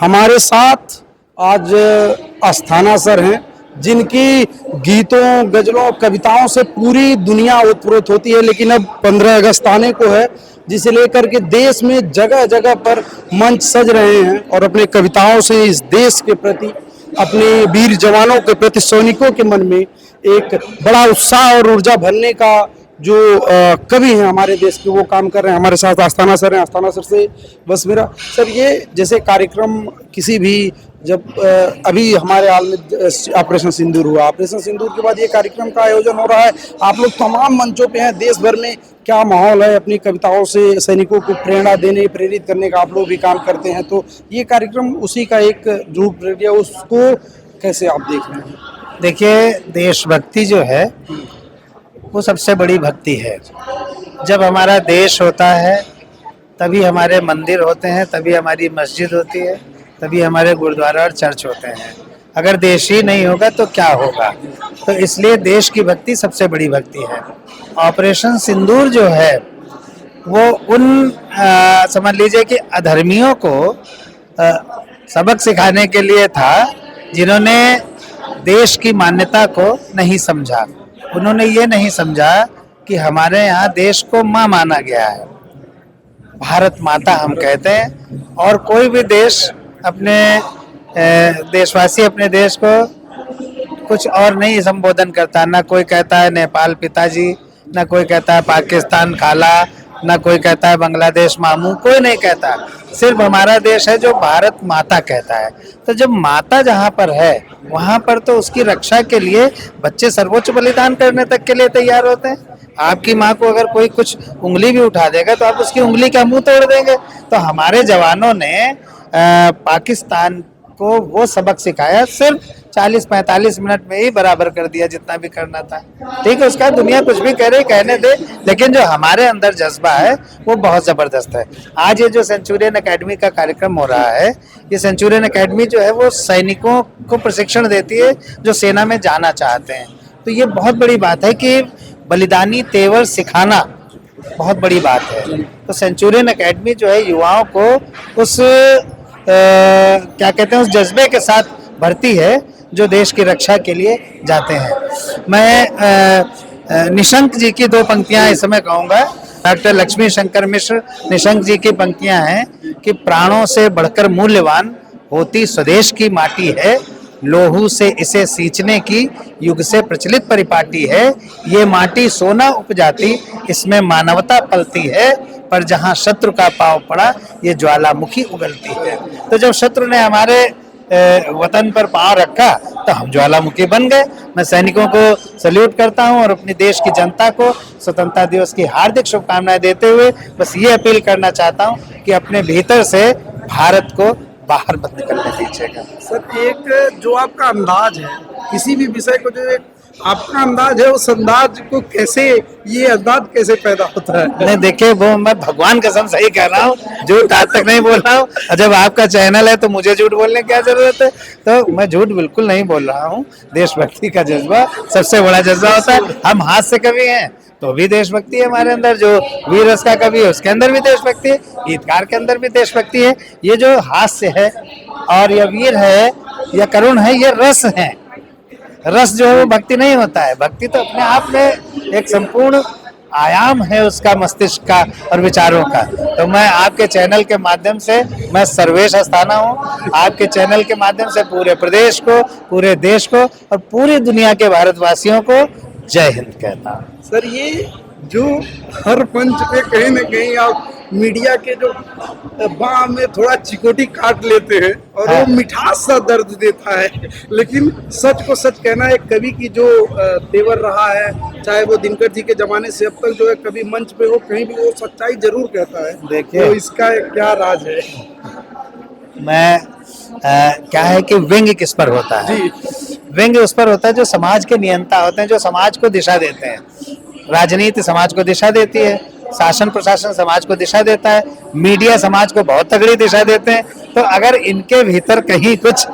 हमारे साथ आज अस्थाना सर हैं, जिनकी गीतों, गजलों, कविताओं से पूरी दुनिया ओतप्रोत होती है। लेकिन अब 15 अगस्त आने को है, जिसे लेकर के देश में जगह जगह पर मंच सज रहे हैं और अपने कविताओं से इस देश के प्रति, अपने वीर जवानों के प्रति, सैनिकों के मन में एक बड़ा उत्साह और ऊर्जा भरने का जो कवि हैं हमारे देश के, वो काम कर रहे हैं। हमारे साथ अस्थाना सर हैं। अस्थाना सर से बस मेरा सर, ये जैसे कार्यक्रम किसी भी, जब अभी हमारे हाल में ऑपरेशन सिंदूर हुआ, ऑपरेशन सिंदूर के बाद ये कार्यक्रम का आयोजन हो रहा है, आप लोग तमाम मंचों पे हैं देश भर में, क्या माहौल है? अपनी कविताओं से सैनिकों को प्रेरणा देने, प्रेरित करने का आप लोग भी काम करते हैं, तो ये कार्यक्रम उसी का एक रूप ले लिया, उसको कैसे आप देख रहे हैं? देखिए, देशभक्ति जो है वो सबसे बड़ी भक्ति है। जब हमारा देश होता है तभी हमारे मंदिर होते हैं, तभी हमारी मस्जिद होती है, तभी हमारे गुरुद्वारा और चर्च होते हैं। अगर देश ही नहीं होगा तो क्या होगा? तो इसलिए देश की भक्ति सबसे बड़ी भक्ति है। ऑपरेशन सिंदूर जो है वो उन समझ लीजिए कि अधर्मियों को सबक सिखाने के लिए था, जिन्होंने देश की मान्यता को नहीं समझा। उन्होंने ये नहीं समझा कि हमारे यहाँ देश को माँ माना गया है, भारत माता हम कहते हैं, और कोई भी देश अपने देशवासी अपने देश को कुछ और नहीं संबोधन करता। ना कोई कहता है नेपाल पिताजी, ना कोई कहता है पाकिस्तान खाला, ना कोई कहता है बांग्लादेश मामू, कोई नहीं कहता। सिर्फ हमारा देश है जो भारत माता कहता है। तो जब माता जहाँ पर है वहाँ पर तो उसकी रक्षा के लिए बच्चे सर्वोच्च बलिदान करने तक के लिए तैयार होते हैं। आपकी माँ को अगर कोई कुछ उंगली भी उठा देगा तो आप उसकी उंगली का मुंह तोड़ देंगे। तो हमारे जवानों ने पाकिस्तान को वो सबक सिखाया, सिर्फ 40-45 मिनट में ही बराबर कर दिया जितना भी करना था। ठीक है, उसका दुनिया कुछ भी कह रही, कहने दे, लेकिन जो हमारे अंदर जज्बा है वो बहुत ज़बरदस्त है। आज ये जो सेंचुरियन एकेडमी का कार्यक्रम हो रहा है, ये सेंचुरियन एकेडमी जो है वो सैनिकों को प्रशिक्षण देती है जो सेना में जाना चाहते हैं। तो ये बहुत बड़ी बात है कि बलिदानी तेवर सिखाना बहुत बड़ी बात है। तो सेंचुरियन एकेडमी जो है युवाओं को उस क्या कहते हैं, उस जज्बे के साथ भर्ती है जो देश की रक्षा के लिए जाते हैं। मैं निशंक जी की 2 पंक्तियां इस समय कहूँगा। डॉक्टर लक्ष्मी शंकर मिश्र निशंक जी की पंक्तियां हैं कि प्राणों से बढ़कर मूल्यवान होती स्वदेश की माटी है, लोहू से इसे सींचने की युग से प्रचलित परिपाटी है। ये माटी सोना उपजाती, इसमें मानवता पलती है, पर जहाँ शत्रु का पांव पड़ा ये ज्वालामुखी उगलती है। तो जब शत्रु ने हमारे वतन पर पांव रखा तो हम ज्वालामुखी बन गए। मैं सैनिकों को सल्यूट करता हूं और अपने देश की जनता को स्वतंत्रता दिवस की हार्दिक शुभकामनाएं देते हुए बस ये अपील करना चाहता हूं कि अपने भीतर से भारत को बाहर मत निकलने दीजिएगा। सर, एक जो आपका अंदाज है किसी भी विषय को, जो एक आपका अंदाज है, उस अंदाज को कैसे, ये अंदाज कैसे पैदा होता है? नहीं, देखिए, वो मैं भगवान कसम सही कह रहा हूँ, झूठ आज तक नहीं बोल रहा हूँ। जब आपका चैनल है तो मुझे झूठ बोलने की क्या जरूरत है? तो मैं झूठ बिल्कुल नहीं बोल रहा हूँ। देशभक्ति का जज्बा सबसे बड़ा जज्बा होता है। हम हाथ से कवि हैं तो भी देशभक्ति है हमारे अंदर, जो वीर रस का कवि है उसके अंदर भी देशभक्ति है, गीतकार के अंदर भी देशभक्ति है। ये जो हास्य है और यह वीर है या करुण है, ये रस है। रस जो है वो भक्ति नहीं होता है। भक्ति तो अपने आप में एक संपूर्ण आयाम है उसका, मस्तिष्क का और विचारों का। तो मैं आपके चैनल के माध्यम से, मैं सर्वेश अस्थाना हूँ, आपके चैनल के माध्यम से पूरे प्रदेश को, पूरे देश को और पूरी दुनिया के भारतवासियों को जय हिंद कहता हूँ। सर, ये जो हर मंच पे कहीं ना कहीं आप मीडिया के जो बाह में थोड़ा चिकोटी काट लेते हैं और वो मिठास सा दर्द देता है, लेकिन सच को सच कहना एक कवि की जो तेवर रहा है, चाहे वो दिनकर जी के जमाने से अब तक, जो है कभी मंच पे हो कहीं भी, वो सच्चाई जरूर कहता है। देखिए, तो इसका क्या राज है? मैं क्या है कि व्यंग्य किस पर होता है? व्यंग्य उस पर होता है जो समाज के नियंता होते हैं, जो समाज को दिशा देते हैं। राजनीति समाज को दिशा देती है, शासन प्रशासन समाज को दिशा देता है, मीडिया समाज को बहुत तगड़ी दिशा देते हैं। तो अगर इनके भीतर कहीं कुछ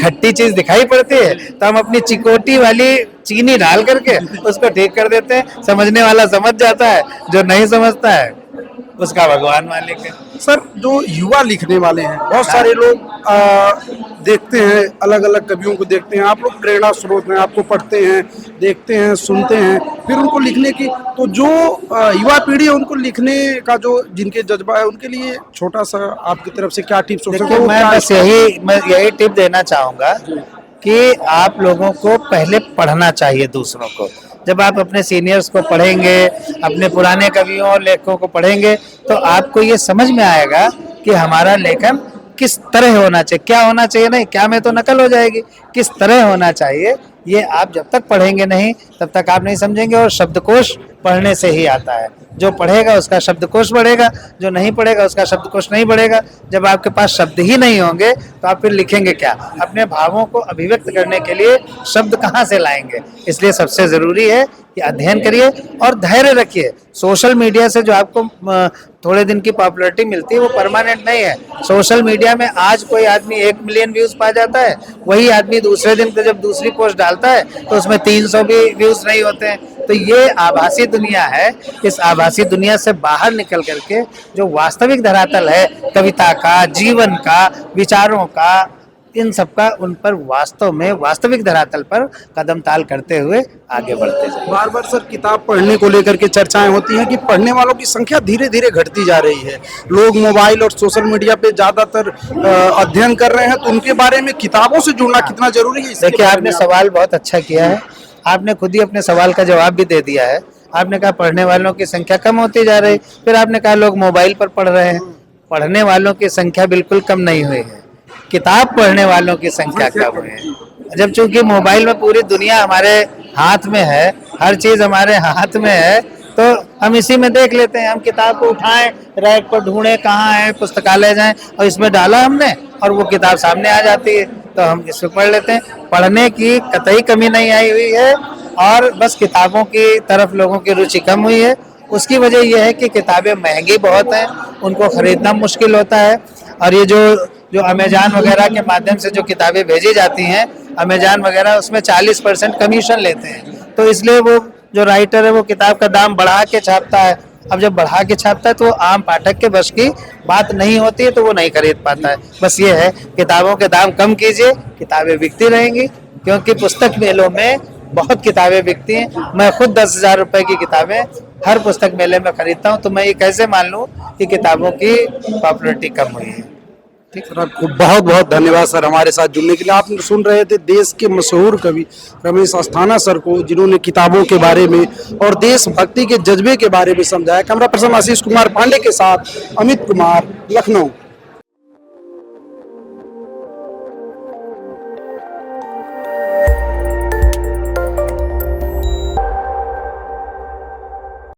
खट्टी चीज दिखाई पड़ती है तो हम अपनी चिकोटी वाली चीनी डाल करके उसको ठीक कर देते हैं। समझने वाला समझ जाता है, जो नहीं समझता है उसका भगवान मालिक है। सर जो युवा लिखने वाले हैं, बहुत सारे लोग देखते हैं, अलग अलग कवियों को देखते हैं, आप लोग प्रेरणा स्रोत हैं, आपको पढ़ते हैं, देखते हैं, सुनते हैं, फिर उनको लिखने की, तो जो युवा पीढ़ी है उनको लिखने का जो जिनके जज्बा है उनके लिए छोटा सा आपकी तरफ से क्या टिप्स हो सकते देखिए, हैं? मैं यही टिप देना चाहूँगा कि आप लोगों को पहले पढ़ना चाहिए दूसरों को। जब आप अपने सीनियर्स को पढ़ेंगे, अपने पुराने कवियों और लेखकों को पढ़ेंगे, तो आपको ये समझ में आएगा कि हमारा लेखन किस तरह होना चाहिए, क्या होना चाहिए नहीं, क्या में तो नकल हो जाएगी, किस तरह होना चाहिए, ये आप जब तक पढ़ेंगे नहीं तब तक आप नहीं समझेंगे। और शब्दकोश पढ़ने से ही आता है, जो पढ़ेगा उसका शब्दकोश बढ़ेगा, जो नहीं पढ़ेगा उसका शब्दकोश नहीं बढ़ेगा। जब आपके पास शब्द ही नहीं होंगे तो आप फिर लिखेंगे क्या? अपने भावों को अभिव्यक्त करने के लिए शब्द कहाँ से लाएंगे? इसलिए सबसे ज़रूरी है कि अध्ययन करिए और धैर्य रखिए। सोशल मीडिया से जो आपको थोड़े दिन की पॉपुलैरिटी मिलती है वो परमानेंट नहीं है। सोशल मीडिया में आज कोई आदमी 1 मिलियन व्यूज़ पा जाता है, वही आदमी दूसरे दिन पे जब दूसरी पोस्ट डालता है तो उसमें 300 भी व्यूज़ नहीं होते हैं। तो ये आभासी दुनिया है। इस आभासी दुनिया से बाहर निकल करके जो वास्तविक धरातल है कविता का, जीवन का, विचारों का, इन सब का उन पर वास्तव में वास्तविक धरातल पर कदम ताल करते हुए आगे बढ़ते जाए। बार बार सर किताब पढ़ने को लेकर के चर्चाएं होती हैं कि पढ़ने वालों की संख्या धीरे धीरे घटती जा रही है, लोग मोबाइल और सोशल मीडिया पे ज्यादातर अध्ययन कर रहे हैं, तो उनके बारे में किताबों से जुड़ना कितना जरूरी है? देखिए, आपने सवाल बहुत अच्छा किया है। आपने खुद ही अपने सवाल का जवाब भी दे दिया है। आपने कहा पढ़ने वालों की संख्या कम होती जा रही, फिर आपने कहा लोग मोबाइल पर पढ़ रहे हैं। पढ़ने वालों की संख्या बिल्कुल कम नहीं हुई है, किताब पढ़ने वालों की संख्या कम हुई है। जब चूंकि मोबाइल में पूरी दुनिया हमारे हाथ में है, हर चीज हमारे हाथ में है, तो हम इसी में देख लेते हैं। हम किताब को उठाएं, रैक पर ढूंढें कहाँ है, पुस्तकालय जाएं और इसमें डाला हमने और वो किताब सामने आ जाती है, तो हम इसमें पढ़ लेते हैं। पढ़ने की कतई कमी नहीं आई हुई है और बस किताबों की तरफ लोगों की रुचि कम हुई है। उसकी वजह यह है कि किताबें महंगी बहुत हैं, उनको खरीदना मुश्किल होता है। और ये जो अमेज़न वगैरह के माध्यम से जो किताबें भेजी जाती हैं, अमेज़न वगैरह उसमें 40% कमीशन लेते हैं, तो इसलिए वो जो राइटर है वो किताब का दाम बढ़ा के छापता है। अब जब बढ़ा के छापता है तो आम पाठक के बस की बात नहीं होती है, तो वो नहीं खरीद पाता है। बस ये है, किताबों के दाम कम कीजिए, किताबें बिकती रहेंगी, क्योंकि पुस्तक मेलों में बहुत किताबें बिकती हैं। मैं खुद 10,000 रुपए की किताबें हर पुस्तक मेले में खरीदता हूँ, तो मैं ये कैसे मान लूँ कि किताबों की पॉपुलैरिटी कम हुई है। ठीक सर, आपको बहुत बहुत धन्यवाद सर हमारे साथ जुड़ने के लिए। आप सुन रहे थे देश के मशहूर कवि रमेश अस्थाना सर को, जिन्होंने किताबों के बारे में और देशभक्ति के जज्बे के बारे में समझाया। कैमरा पर्सन आशीष कुमार पांडे के साथ अमित कुमार, लखनऊ।